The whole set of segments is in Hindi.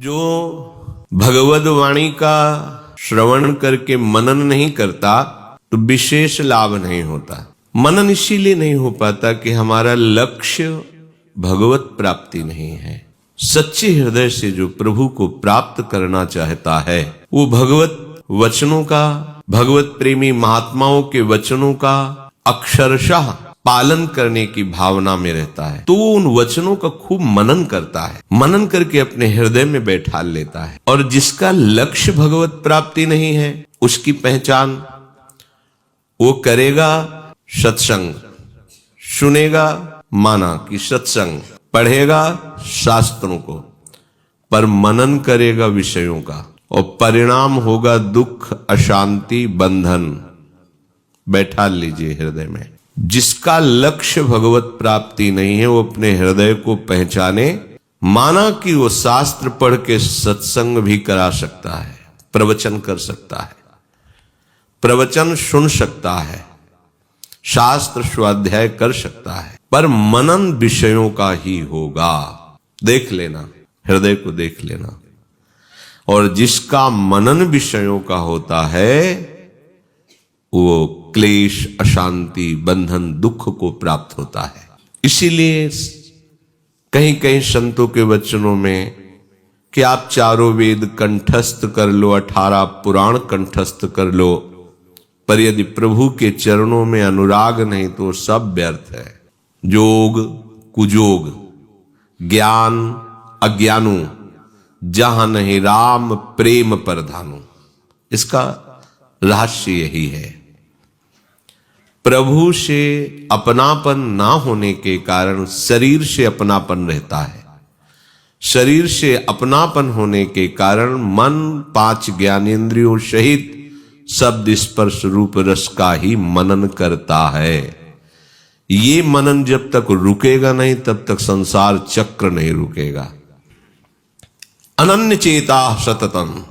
जो भगवद वाणी का श्रवण करके मनन नहीं करता तो विशेष लाभ नहीं होता। मनन इसीलिए नहीं हो पाता कि हमारा लक्ष्य भगवत प्राप्ति नहीं है। सच्चे हृदय से जो प्रभु को प्राप्त करना चाहता है वो भगवत वचनों का, भगवत प्रेमी महात्माओं के वचनों का अक्षरशः पालन करने की भावना में रहता है, तो वो उन वचनों का खूब मनन करता है, मनन करके अपने हृदय में बैठा लेता है। और जिसका लक्ष्य भगवत प्राप्ति नहीं है उसकी पहचान, वो करेगा सत्संग, सुनेगा माना कि सत्संग, पढ़ेगा शास्त्रों को, पर मनन करेगा विषयों का, और परिणाम होगा दुख, अशांति, बंधन। बैठा लीजिए हृदय में। जिसका लक्ष्य भगवत प्राप्ति नहीं है वो अपने हृदय को पहचाने, माना कि वो शास्त्र पढ़ के सत्संग भी करा सकता है, प्रवचन कर सकता है, प्रवचन सुन सकता है, शास्त्र स्वाध्याय कर सकता है, पर मनन विषयों का ही होगा। देख लेना, हृदय को देख लेना। और जिसका मनन विषयों का होता है वो क्लेश, अशांति, बंधन, दुख को प्राप्त होता है। इसीलिए कहीं कहीं संतों के वचनों में कि आप चारों वेद कंठस्थ कर लो, 18 पुराण कंठस्थ कर लो, पर यदि प्रभु के चरणों में अनुराग नहीं तो सब व्यर्थ है। जोग कुजोग, ज्ञान अज्ञानु, जहां नहीं राम प्रेम परधानु। इसका रहस्य यही है। प्रभु से अपनापन ना होने के कारण शरीर से अपनापन रहता है। शरीर से अपनापन होने के कारण मन 5 ज्ञानेंद्रियों सहित शब्द स्पर्श रूप रस का ही मनन करता है। ये मनन जब तक रुकेगा नहीं तब तक संसार चक्र नहीं रुकेगा। अनन्य चेता सततम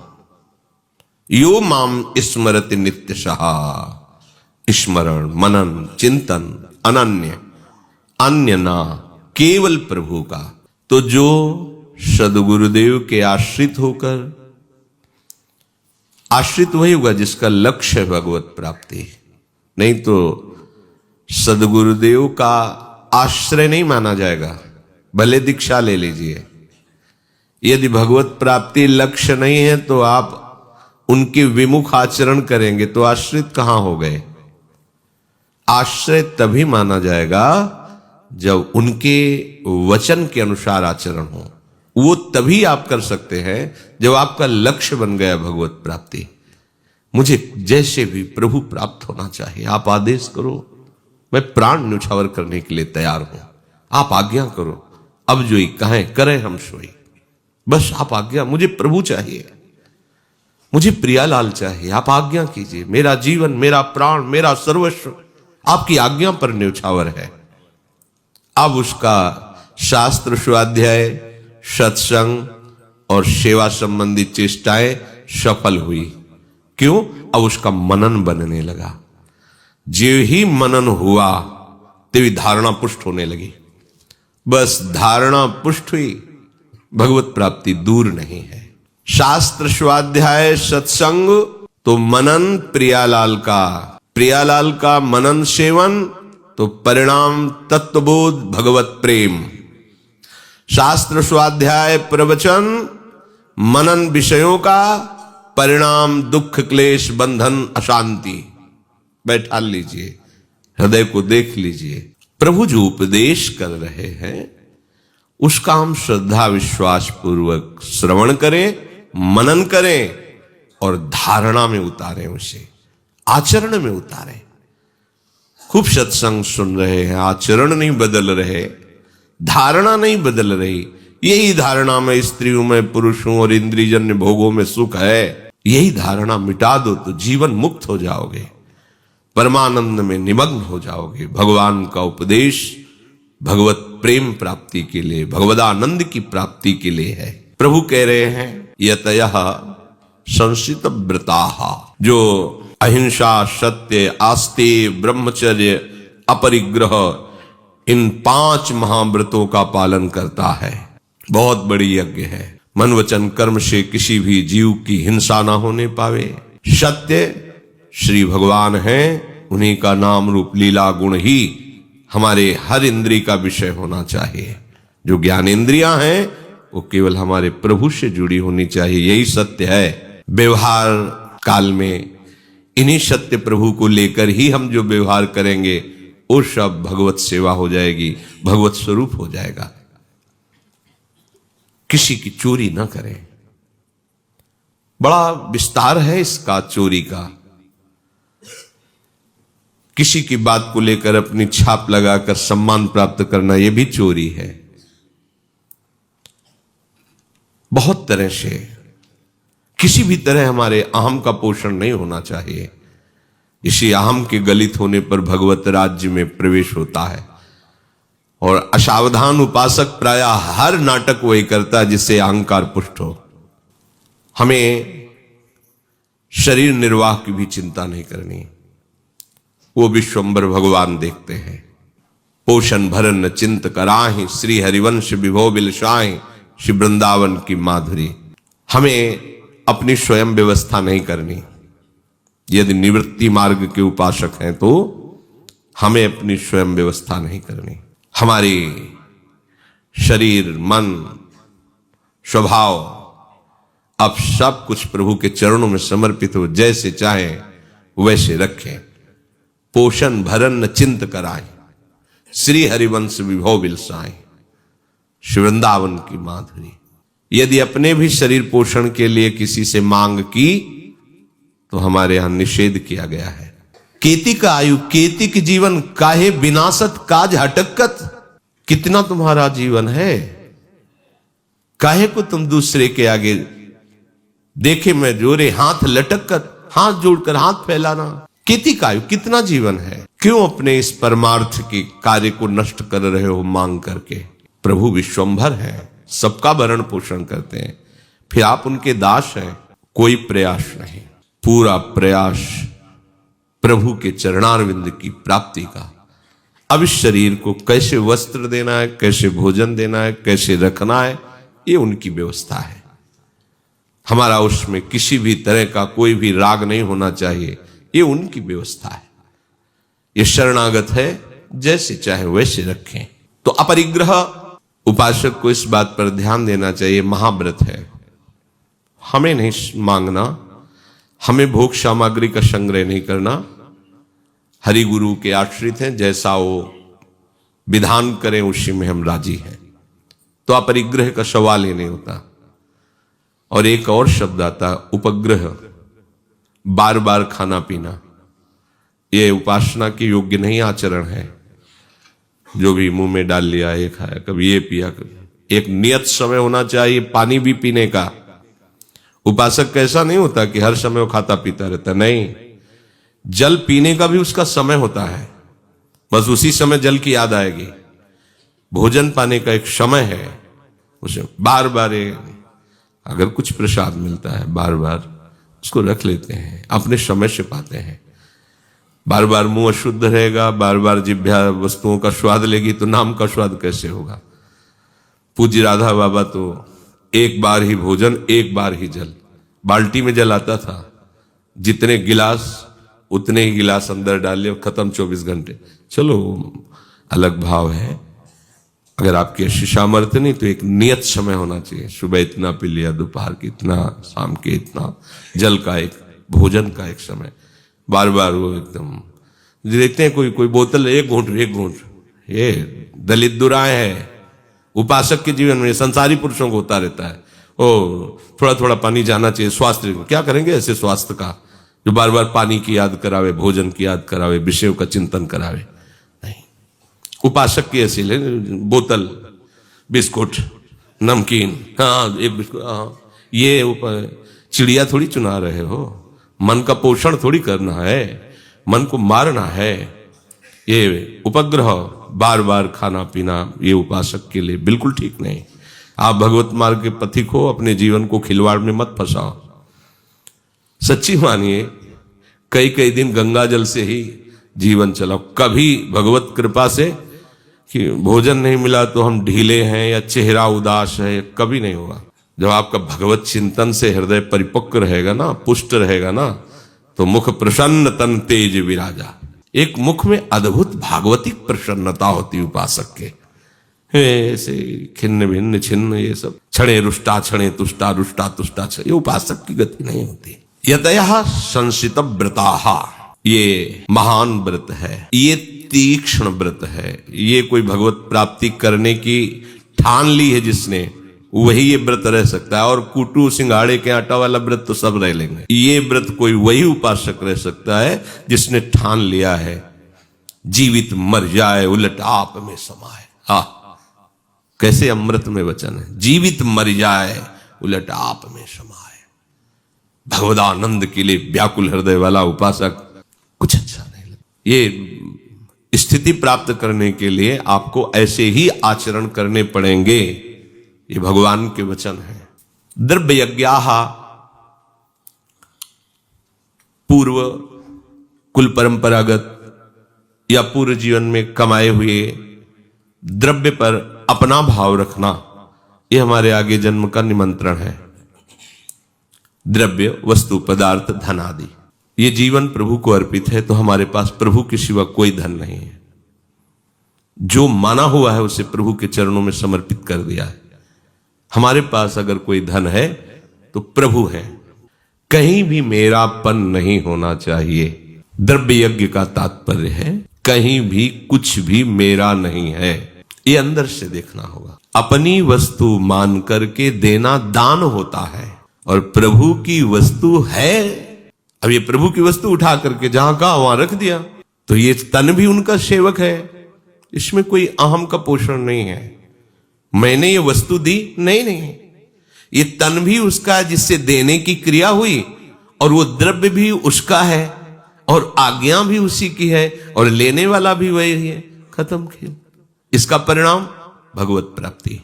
यो माम स्मरति नित्यशः। स्मरण, मनन, चिंतन अनन्य, अन्य ना, केवल प्रभु का। तो जो सदगुरुदेव के आश्रित होकर, आश्रित वही होगा जिसका लक्ष्य है भगवत प्राप्ति, नहीं तो सदगुरुदेव का आश्रय नहीं माना जाएगा। भले दीक्षा ले लीजिए, यदि भगवत प्राप्ति लक्ष्य नहीं है तो आप उनके विमुख आचरण करेंगे तो आश्रित कहां हो गए। आश्रय तभी माना जाएगा जब उनके वचन के अनुसार आचरण हो। वो तभी आप कर सकते हैं जब आपका लक्ष्य बन गया भगवत प्राप्ति। मुझे जैसे भी प्रभु प्राप्त होना चाहिए, आप आदेश करो, मैं प्राण न्यौछावर करने के लिए तैयार हूं। आप आज्ञा करो, अब जो ही कहें करें हम सोई। बस आप आज्ञा, मुझे प्रभु चाहिए, मुझे प्रियालाल चाहिए, आप आज्ञा कीजिए। मेरा जीवन, मेरा प्राण, मेरा सर्वस्व आपकी आज्ञा पर न्यौछावर है। अब उसका शास्त्र स्वाध्याय, सत्संग और सेवा संबंधी चेष्टाएं सफल हुई। क्यों? अब उसका मनन बनने लगा। जो ही मनन हुआ तेरी धारणा पुष्ट होने लगी। बस धारणा पुष्ट हुई, भगवत प्राप्ति दूर नहीं है। शास्त्र स्वाध्याय, सत्संग तो मनन प्रियालाल का, प्रियालाल का मनन सेवन तो परिणाम तत्वबोध, भगवत प्रेम। शास्त्र स्वाध्याय, प्रवचन, मनन विषयों का परिणाम दुख, क्लेश, बंधन, अशांति। बैठा लीजिए, हृदय को देख लीजिए। प्रभु जो उपदेश कर रहे हैं उसका हम श्रद्धा विश्वास पूर्वक श्रवण करें, मनन करें और धारणा में उतारें, उसे आचरण में उतारें। खूब सत्संग सुन रहे हैं, आचरण नहीं बदल रहे, धारणा नहीं बदल रही। यही धारणा में स्त्रियों में, पुरुषों और इंद्रियजन्य भोगों में सुख है, यही धारणा मिटा दो तो जीवन मुक्त हो जाओगे, परमानंद में निमग्न हो जाओगे। भगवान का उपदेश भगवत प्रेम प्राप्ति के लिए, भगवदानंद की प्राप्ति के लिए है। प्रभु कह रहे हैं यतयः संसित व्रताः, जो अहिंसा, सत्य, आस्तेय, ब्रह्मचर्य, अपरिग्रह, इन 5 महाव्रतों का पालन करता है। बहुत बड़ी यज्ञ है। मन वचन कर्म से किसी भी जीव की हिंसा ना होने पावे। सत्य श्री भगवान हैं, उन्हीं का नाम रूप लीला गुण ही हमारे हर इंद्रिय का विषय होना चाहिए। जो ज्ञान इंद्रियां हैं वो केवल हमारे प्रभु से जुड़ी होनी चाहिए, यही सत्य है। व्यवहार काल में इन्हीं सत्य प्रभु को लेकर ही हम जो व्यवहार करेंगे वो सब भगवत सेवा हो जाएगी, भगवत स्वरूप हो जाएगा। किसी की चोरी ना करें। बड़ा विस्तार है इसका चोरी का। किसी की बात को लेकर अपनी छाप लगाकर सम्मान प्राप्त करना यह भी चोरी है। बहुत तरह से किसी भी तरह हमारे अहम का पोषण नहीं होना चाहिए। इसी अहम के गलित होने पर भगवत राज्य में प्रवेश होता है। और असावधान उपासक प्रायः हर नाटक वही करता है जिससे अहंकार पुष्ट हो। हमें शरीर निर्वाह की भी चिंता नहीं करनी, वो विश्वंबर भगवान देखते हैं। पोषण भरन चिंत कराहि, श्री हरिवंश विभो बिलसाहि, श्री वृंदावन की माधुरी। हमें अपनी स्वयं व्यवस्था नहीं करनी। यदि निवृत्ति मार्ग के उपासक हैं तो हमें अपनी स्वयं व्यवस्था नहीं करनी। हमारी शरीर, मन, स्वभाव अब सब कुछ प्रभु के चरणों में समर्पित हो, जैसे चाहे वैसे रखें। पोषण भरन चिंत कराए, श्री हरिवंश विभो बिलसाए, श्री वृंदावन की माधुरी। यदि अपने भी शरीर पोषण के लिए किसी से मांग की तो हमारे यहां निषेध किया गया है। केतिक आयु केतिक जीवन, काहे विनाशत काज हटकत। कितना तुम्हारा जीवन है, काहे को तुम दूसरे के आगे देखे मैं जोरे हाथ लटकत, हाथ जोड़कर हाथ फैलाना। केतिक आयु, कितना जीवन है, क्यों अपने इस परमार्थ के कार्य को नष्ट कर रहे हो मांग करके। प्रभु विश्वंभर है, सबका भरण पोषण करते हैं, फिर आप उनके दास हैं। कोई प्रयास नहीं, पूरा प्रयास प्रभु के चरणारविंद की प्राप्ति का। अब इस शरीर को कैसे वस्त्र देना है, कैसे भोजन देना है, कैसे रखना है, ये उनकी व्यवस्था है। हमारा उसमें किसी भी तरह का कोई भी राग नहीं होना चाहिए, ये उनकी व्यवस्था है। ये शरणागत है, जैसे चाहे वैसे रखें। तो अपरिग्रह उपासक को इस बात पर ध्यान देना चाहिए, महाव्रत है, हमें नहीं मांगना, हमें भोग सामग्री का संग्रह नहीं करना। हरि गुरु के आश्रित हैं, जैसा वो विधान करें उसी में हम राजी हैं। तो अपरिग्रह का सवाल ही नहीं होता। और एक और शब्द आता उपग्रह, बार बार खाना पीना, ये उपासना के योग्य नहीं आचरण है। जो भी मुंह में डाल लिया, ये खाया, कभी ये पिया, कभी एक नियत समय होना चाहिए पानी भी पीने का। उपासक कैसा नहीं होता कि हर समय वो खाता पीता रहता, नहीं, जल पीने का भी उसका समय होता है, बस उसी समय जल की याद आएगी। भोजन पाने का एक समय है, उसे बार बार अगर कुछ प्रसाद मिलता है बार बार उसको रख लेते हैं, अपने समय से पाते हैं। बार बार मुंह अशुद्ध रहेगा, बार बार जिह्वा वस्तुओं का स्वाद लेगी तो नाम का स्वाद कैसे होगा। पूज्य राधा बाबा तो एक बार ही भोजन, एक बार ही जल, बाल्टी में जल आता था, जितने गिलास उतने ही गिलास अंदर डाल लिया, खत्म 24 घंटे। चलो अलग भाव है, अगर आपकी ऐसी सामर्थ्य नहीं तो एक नियत समय होना चाहिए। सुबह इतना पी लिया, दोपहर के इतना, शाम के इतना, जल का एक, भोजन का एक समय। बार बार वो एकदम देखते हैं कोई बोतल एक घूंट, ये दलित दुराए है। उपासक के जीवन में संसारी पुरुषों को होता रहता है, ओ थोड़ा थोड़ा पानी जाना चाहिए, स्वास्थ्य क्या करेंगे ऐसे स्वास्थ्य का, जो बार बार पानी की याद करावे, भोजन की याद करावे, विषयों का चिंतन करावे। नहीं, उपासक की ऐसी ले बोतल, बिस्कुट, नमकीन, हाँ एक बिस्कुट, हाँ, ये चिड़िया थोड़ी चुना रहे हो, मन का पोषण थोड़ी करना है, मन को मारना है। ये उपग्रह बार बार खाना पीना ये उपासक के लिए बिल्कुल ठीक नहीं। आप भगवत मार्ग के पथिक हो, अपने जीवन को खिलवाड़ में मत फंसाओ। सच्ची मानिए, कई कई दिन गंगा जल से ही जीवन चलाओ। कभी भगवत कृपा से कि भोजन नहीं मिला तो हम ढीले हैं या चेहरा उदास है, कभी नहीं होगा। जब आपका भगवत चिंतन से हृदय परिपक्व रहेगा ना, पुष्ट रहेगा ना, तो मुख प्रसन्न तन तेज विराजा। एक मुख में अद्भुत भागवतिक प्रसन्नता होती उपासक के। ऐसे खिन्न भिन्न छिन्न ये सब क्षणे रुष्टा क्षणे तुष्टा रुष्टा तुष्टा, ये उपासक की गति नहीं होती। यतयः संसित व्रताहा, ये महान व्रत है, ये तीक्ष्ण व्रत है। ये कोई भगवत प्राप्ति करने की ठान ली है जिसने, वही ये व्रत रह सकता है। और कुटू सिंघाड़े के आटा वाला व्रत तो सब रह लेंगे। ये व्रत कोई वही उपासक रह सकता है जिसने ठान लिया है जीवित मर जाए उलट आप में समाए। हाँ, कैसे अमृत में वचन है, जीवित मर जाए उलट आप में समाए। भगवदानंद के लिए व्याकुल हृदय वाला उपासक कुछ अच्छा नहीं लगता। ये स्थिति प्राप्त करने के लिए आपको ऐसे ही आचरण करने पड़ेंगे। ये भगवान के वचन है। द्रव्य यज्ञाः, पूर्व कुल परंपरागत या पूर्व जीवन में कमाए हुए द्रव्य पर अपना भाव रखना, ये हमारे आगे जन्म का निमंत्रण है। द्रव्य, वस्तु, पदार्थ, धन आदि, ये जीवन प्रभु को अर्पित है, तो हमारे पास प्रभु के सिवा कोई धन नहीं है। जो माना हुआ है उसे प्रभु के चरणों में समर्पित कर दिया है। हमारे पास अगर कोई धन है तो प्रभु है। कहीं भी मेरापन नहीं होना चाहिए। द्रव्य यज्ञ का तात्पर्य है कहीं भी कुछ भी मेरा नहीं है, ये अंदर से देखना होगा। अपनी वस्तु मान करके देना दान होता है, और प्रभु की वस्तु है। अब ये प्रभु की वस्तु उठा करके जहां कहा वहां रख दिया, तो ये तन भी उनका सेवक है। इसमें कोई अहम का पोषण नहीं है। मैंने ये वस्तु दी, नहीं, ये तन भी उसका है जिससे देने की क्रिया हुई, और वो द्रव्य भी उसका है, और आज्ञा भी उसी की है, और लेने वाला भी वही है। खत्म खेल। इसका परिणाम भगवत प्राप्ति।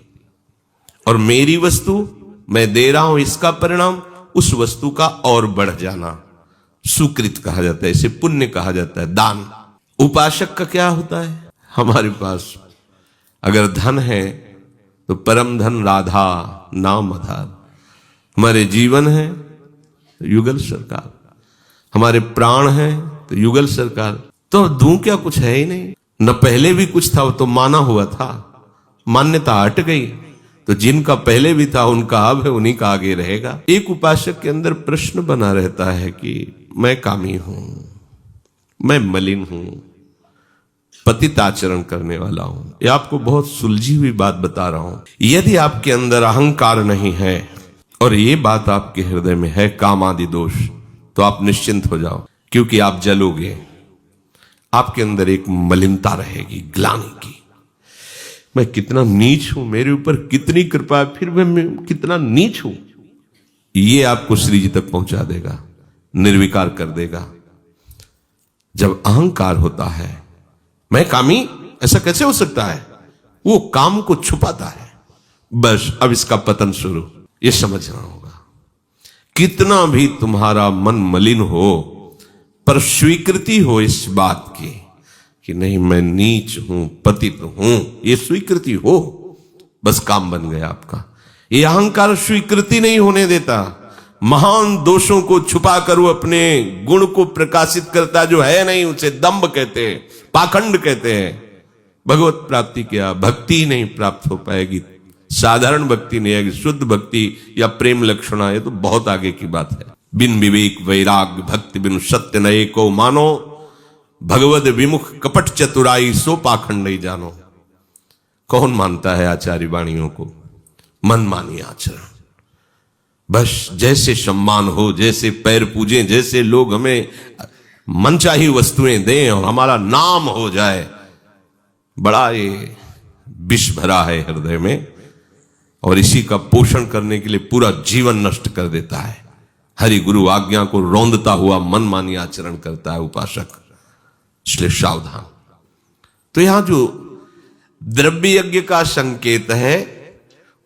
और मेरी वस्तु मैं दे रहा हूं, इसका परिणाम उस वस्तु का और बढ़ जाना। सुकृत कहा जाता है, इसे पुण्य कहा जाता है, दान। उपासक का क्या होता है? हमारे पास अगर धन है तो परम धन राधा नाम आधार। हमारे जीवन है तो युगल सरकार, हमारे प्राण है तो युगल सरकार। तो दूं क्या, कुछ है ही नहीं। न पहले भी कुछ था, वो तो माना हुआ था, मान्यता हट गई। तो जिनका पहले भी था उनका अब है, उन्हीं का आगे रहेगा। एक उपासक के अंदर प्रश्न बना रहता है कि मैं कामी हूं, मैं मलिन हूं, पतित आचरण करने वाला हूं। ये आपको बहुत सुलझी हुई बात बता रहा हूं। यदि आपके अंदर अहंकार नहीं है और ये बात आपके हृदय में है, काम आदि दोष, तो आप निश्चिंत हो जाओ, क्योंकि आप जलोगे। आपके अंदर एक मलिनता रहेगी, ग्लानि की। मैं कितना नीच हूं, मेरे ऊपर कितनी कृपा है, फिर मैं कितना नीच हूं। ये आपको श्री जी तक पहुंचा देगा, निर्विकार कर देगा। जब अहंकार होता है, मैं कामी, ऐसा कैसे हो सकता है, वो काम को छुपाता है। बस अब इसका पतन शुरू, ये समझना होगा। कितना भी तुम्हारा मन मलिन हो, पर स्वीकृति हो इस बात की कि नहीं मैं नीच हूं, पतित हूं, ये स्वीकृति हो, बस काम बन गया आपका। ये अहंकार स्वीकृति नहीं होने देता। महान दोषों को छुपा कर वो अपने गुण को प्रकाशित करता जो है नहीं, उसे दंभ कहते हैं, पाखंड कहते हैं। भगवत प्राप्ति क्या, भक्ति नहीं प्राप्त हो पाएगी। साधारण भक्ति नहीं आएगी, शुद्ध भक्ति या प्रेम लक्षणा, ये तो बहुत आगे की बात है। बिन विवेक वैराग्य भक्ति बिन सत्य नये को मानो, भगवद विमुख कपट चतुराई सो पाखंड नहीं जानो। कौन मानता है आचार्य वाणियों को? मनमानी आचरण, बस जैसे सम्मान हो, जैसे पैर पूजें, जैसे लोग हमें मनचाही वस्तुएं दें और हमारा नाम हो जाए। बड़ा ये विष भरा है हृदय में, और इसी का पोषण करने के लिए पूरा जीवन नष्ट कर देता है। हरि गुरु आज्ञा को रौंदता हुआ मनमानी आचरण करता है उपासक, इसलिए सावधान। तो यहां जो द्रव्य यज्ञ का संकेत है,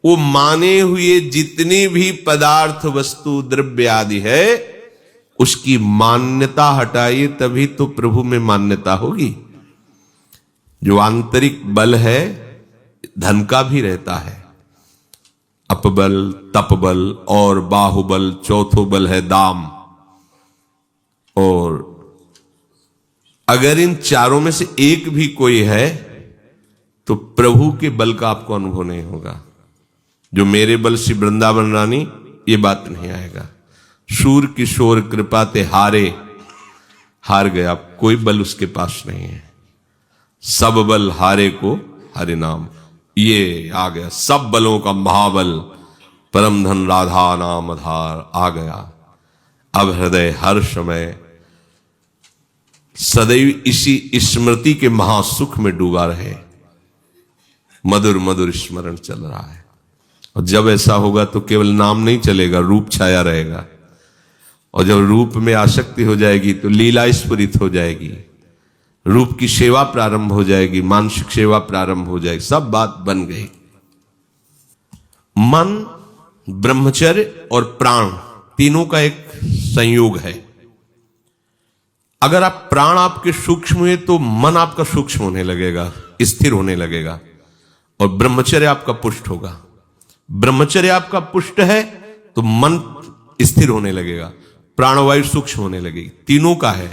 वो माने हुए जितनी भी पदार्थ वस्तु द्रव्य आदि है, उसकी मान्यता हटाइए, तभी तो प्रभु में मान्यता होगी। जो आंतरिक बल है धन का भी रहता है, अपबल, तपबल और बाहुबल, चौथो बल है दाम। और अगर इन चारों में से एक भी कोई है तो प्रभु के बल का आपको अनुभव नहीं होगा। जो मेरे बल श्री वृंदावन रानी, ये बात नहीं आएगा। शूर किशोर कृपा ते हारे, हार गया, कोई बल उसके पास नहीं है। सब बल हारे को हरि नाम, ये आ गया। सब बलों का महाबल परम धन राधा नाम आधार आ गया। अब हृदय हर समय सदैव इसी स्मृति के महासुख में डूबा रहे। मधुर मधुर स्मरण चल रहा है। और जब ऐसा होगा तो केवल नाम नहीं चलेगा, रूप छाया रहेगा। और जब रूप में आसक्ति हो जाएगी तो लीला स्फुरित हो जाएगी, रूप की सेवा प्रारंभ हो जाएगी, मानसिक सेवा प्रारंभ हो जाएगी। सब बात बन गई। मन, ब्रह्मचर्य और प्राण तीनों का एक संयोग है। अगर आप प्राण आपके सूक्ष्म हुए तो मन आपका सूक्ष्म होने लगेगा, स्थिर होने लगेगा। और ब्रह्मचर्य आपका पुष्ट होगा। ब्रह्मचर्य आपका पुष्ट है तो मन स्थिर होने लगेगा, प्राणवायु सूक्ष्म होने लगेगी। तीनों का है।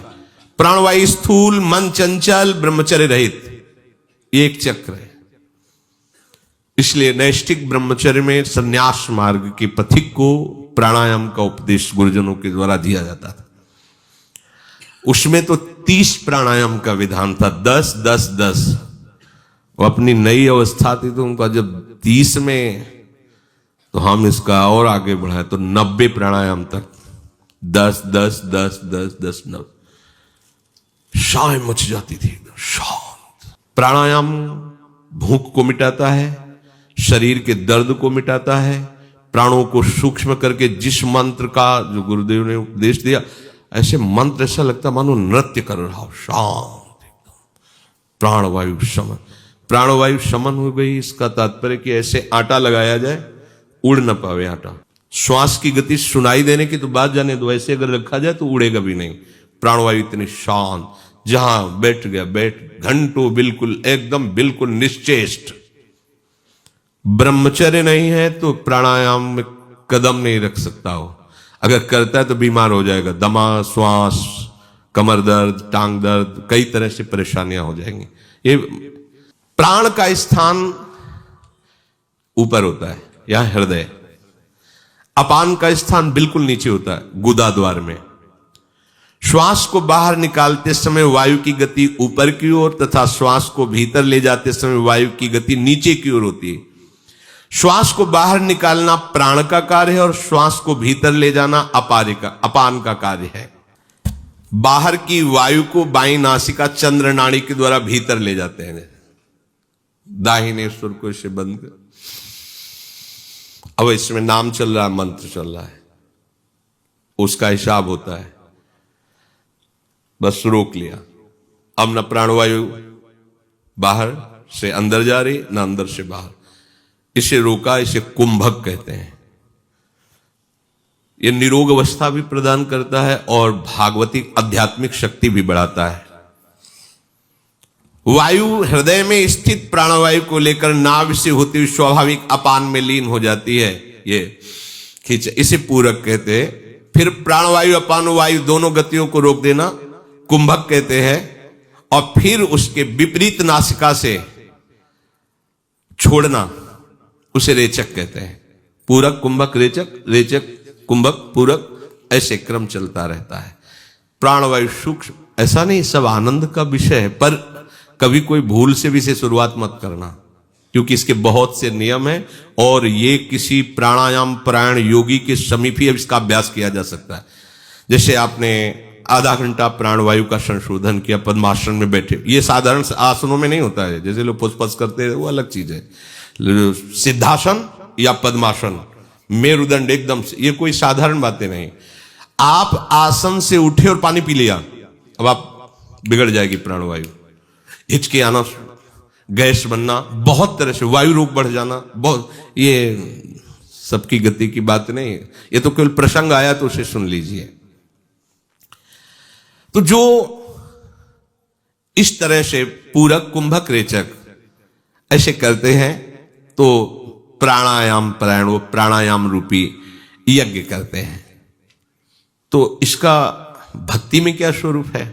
प्राणवायु स्थूल, मन चंचल, ब्रह्मचर्य रहित, एक चक्र है। इसलिए नैष्ठिक ब्रह्मचर्य में संन्यास मार्ग के पथिक को प्राणायाम का उपदेश गुरुजनों के द्वारा दिया जाता था। उसमें तो 30 प्राणायाम का विधान था, 10 10 10। वो अपनी नई अवस्था थी तो उनका जब 30 में, तो हम इसका और आगे बढ़ाए तो 90 प्राणायाम तक, 10 10 10 10 10 90। शाय मच जाती थी, शांत। प्राणायाम भूख को मिटाता है, शरीर के दर्द को मिटाता है, प्राणों को सूक्ष्म करके जिस मंत्र का जो गुरुदेव ने उपदेश दिया, ऐसे मंत्र ऐसा लगता मानो नृत्य कर रहा हो, शांत एकदम। प्राणवायु शमन, प्राणवायु शमन हो गई। इसका तात्पर्य कि ऐसे आटा लगाया जाए, उड़ न पावे आटा। श्वास की गति सुनाई देने की तो बात जाने दो, ऐसे अगर रखा जाए तो उड़ेगा भी नहीं। प्राणवायु इतनी शांत, जहां बैठ गया बैठ, घंटों बिल्कुल एकदम बिल्कुल निश्चेष्ट। ब्रह्मचर्य नहीं है तो प्राणायाम में कदम नहीं रख सकता हो। अगर करता है तो बीमार हो जाएगा। दमा, श्वास, कमर दर्द, टांग दर्द, कई तरह से परेशानियां हो जाएंगी। ये प्राण का स्थान ऊपर होता है, यहां हृदय। अपान का स्थान बिल्कुल नीचे होता है, गुदा द्वार में। श्वास को बाहर निकालते समय वायु की गति ऊपर की ओर तथा श्वास को भीतर ले जाते समय वायु की गति नीचे की ओर होती है। श्वास को बाहर निकालना प्राण का कार्य है और श्वास को भीतर ले जाना अपान का कार्य है। बाहर की वायु को बाईं नासिका चंद्र नाड़ी के द्वारा भीतर ले जाते हैं। दाहिने सुर को इसे बंद कर। अब इसमें नाम चल रहा है, मंत्र चल रहा है, उसका हिसाब होता है। बस रोक लिया। अब न प्राणवायु बाहर से अंदर जा रही, न अंदर से बाहर। इसे रोका, इसे कुंभक कहते हैं। यह निरोग अवस्था भी प्रदान करता है और भागवती आध्यात्मिक शक्ति भी बढ़ाता है। वायु हृदय में स्थित प्राणवायु को लेकर नाभ से होती हुई स्वाभाविक अपान में लीन हो जाती है। ये खींच, इसे पूरक कहते हैं। फिर प्राणवायु अपान वायु दोनों गतियों को रोक देना कुंभक कहते हैं। और फिर उसके विपरीत नासिका से छोड़ना, उसे रेचक कहते हैं। पूरक, कुंभक, रेचक, रेचक, कुंभक, पूरक, ऐसे क्रम चलता रहता है। प्राणवायु सूक्ष्म, ऐसा नहीं सब आनंद का विषय है, पर कभी कोई भूल से भी इसे शुरुआत मत करना, क्योंकि इसके बहुत से नियम हैं और ये किसी प्राणायाम परायण योगी के समीप ही इसका अभ्यास किया जा सकता है। जैसे आपने आधा घंटा प्राणवायु का संशोधन किया, पद्मासन में बैठे, ये साधारण आसनों में नहीं होता है। जैसे लोग पुष्पस करते हैं वो अलग चीज है। सिद्धासन या पद्मासन, मेरुदंड एकदम से, ये कोई साधारण बातें नहीं। आप आसन से उठे और पानी पी लिया, अब आप बिगड़ जाएगी प्राणवायु। हिचके आना, गैस बनना, बहुत तरह से वायु रोग बढ़ जाना, बहुत, ये सबकी गति की बात नहीं है। ये तो केवल प्रसंग आया तो उसे सुन लीजिए। तो जो इस तरह से पूरक, कुंभक, रेचक ऐसे करते हैं तो प्राणायाम परायण, वो प्राणायाम रूपी यज्ञ करते हैं। तो इसका भक्ति में क्या स्वरूप है?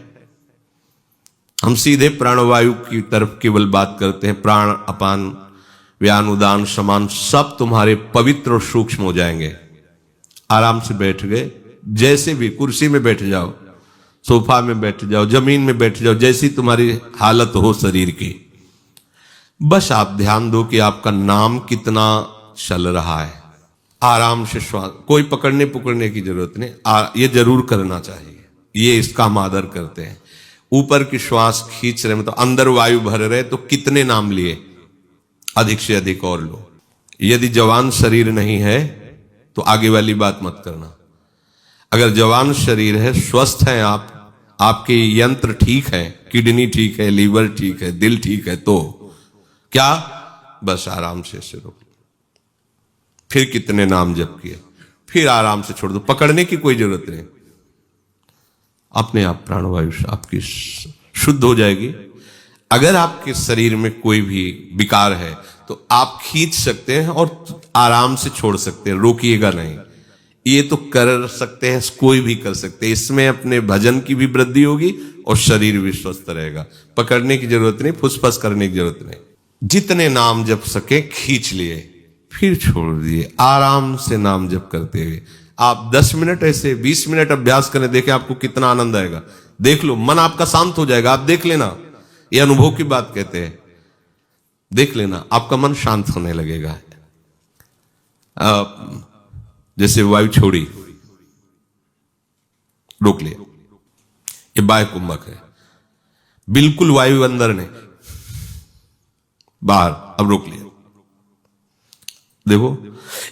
हम सीधे प्राणवायु की तरफ केवल बात करते हैं। प्राण, अपान, व्यान, उदान, समान सब तुम्हारे पवित्र और सूक्ष्म हो जाएंगे। आराम से बैठ गए, जैसे भी कुर्सी में बैठ जाओ, सोफा में बैठ जाओ, जमीन में बैठ जाओ, जैसी तुम्हारी हालत हो शरीर की, बस आप ध्यान दो कि आपका नाम कितना चल रहा है। आराम से श्वास, कोई पकड़ने की जरूरत नहीं। ये जरूर करना चाहिए, ये इसका हम आदर करते हैं। ऊपर की श्वास खींच रहे, मतलब अंदर वायु भर रहे, तो कितने नाम लिए? अधिक से अधिक और लो। यदि जवान शरीर नहीं है तो आगे वाली बात मत करना। अगर जवान शरीर है, स्वस्थ हैं आप, आपके यंत्र ठीक है, किडनी ठीक है, लीवर ठीक है, दिल ठीक है, तो क्या? बस आराम से रोक। फिर कितने नाम जप किए, फिर आराम से छोड़ दो, पकड़ने की कोई जरूरत नहीं। अपने आप प्राणवायु आपकी शुद्ध हो जाएगी। अगर आपके शरीर में कोई भी विकार है तो आप खींच सकते हैं और आराम से छोड़ सकते हैं, रोकिएगा नहीं। ये तो कर सकते हैं, कोई भी कर सकते हैं। इसमें अपने भजन की भी वृद्धि होगी और शरीर भी स्वस्थ रहेगा। पकड़ने की जरूरत नहीं, फुसफस करने की जरूरत नहीं। जितने नाम जप सके खींच लिए, फिर छोड़ दिए। आराम से नाम जप करते हुए आप 10 मिनट ऐसे 20 मिनट अभ्यास करें, देखें आपको कितना आनंद आएगा। देख लो, मन आपका शांत हो जाएगा। आप देख लेना, ये अनुभव की बात कहते हैं। देख लेना, आपका मन शांत होने लगेगा। जैसे वायु छोड़ी, रोक लिया, ये बाह्य कुंभक है, बिल्कुल वायु अंदर नहीं, बाहर। अब रोक लिया, देखो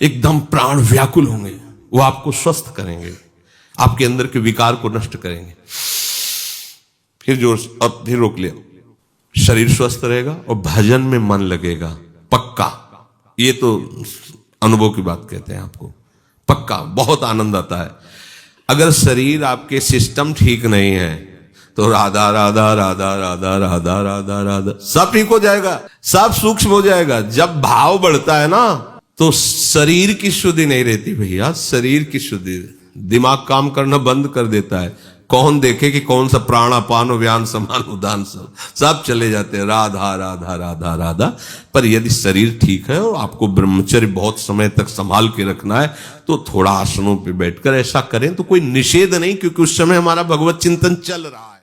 एकदम प्राण व्याकुल होंगे, वो आपको स्वस्थ करेंगे, आपके अंदर के विकार को नष्ट करेंगे। फिर जोर से, अब फिर रोक लिया, शरीर स्वस्थ रहेगा और भजन में मन लगेगा, पक्का। ये तो अनुभव की बात कहते हैं आपको, पक्का बहुत आनंद आता है। अगर शरीर आपके सिस्टम ठीक नहीं है तो राधा राधा राधा राधा राधा राधा राधा सब ठीक हो जाएगा, सब सूक्ष्म हो जाएगा। जब भाव बढ़ता है ना तो शरीर की शुद्धि नहीं रहती भैया, शरीर की शुद्धि, दिमाग काम करना बंद कर देता है। कौन देखे कि कौन सा प्राण, अपान, व्यान, समान, उदान सब चले जाते हैं, राधा राधा राधा राधा। पर यदि शरीर ठीक है और आपको ब्रह्मचर्य बहुत समय तक संभाल के रखना है तो थोड़ा आसनों पे बैठकर ऐसा करें तो कोई निषेध नहीं, क्योंकि उस समय हमारा भगवत चिंतन चल रहा है।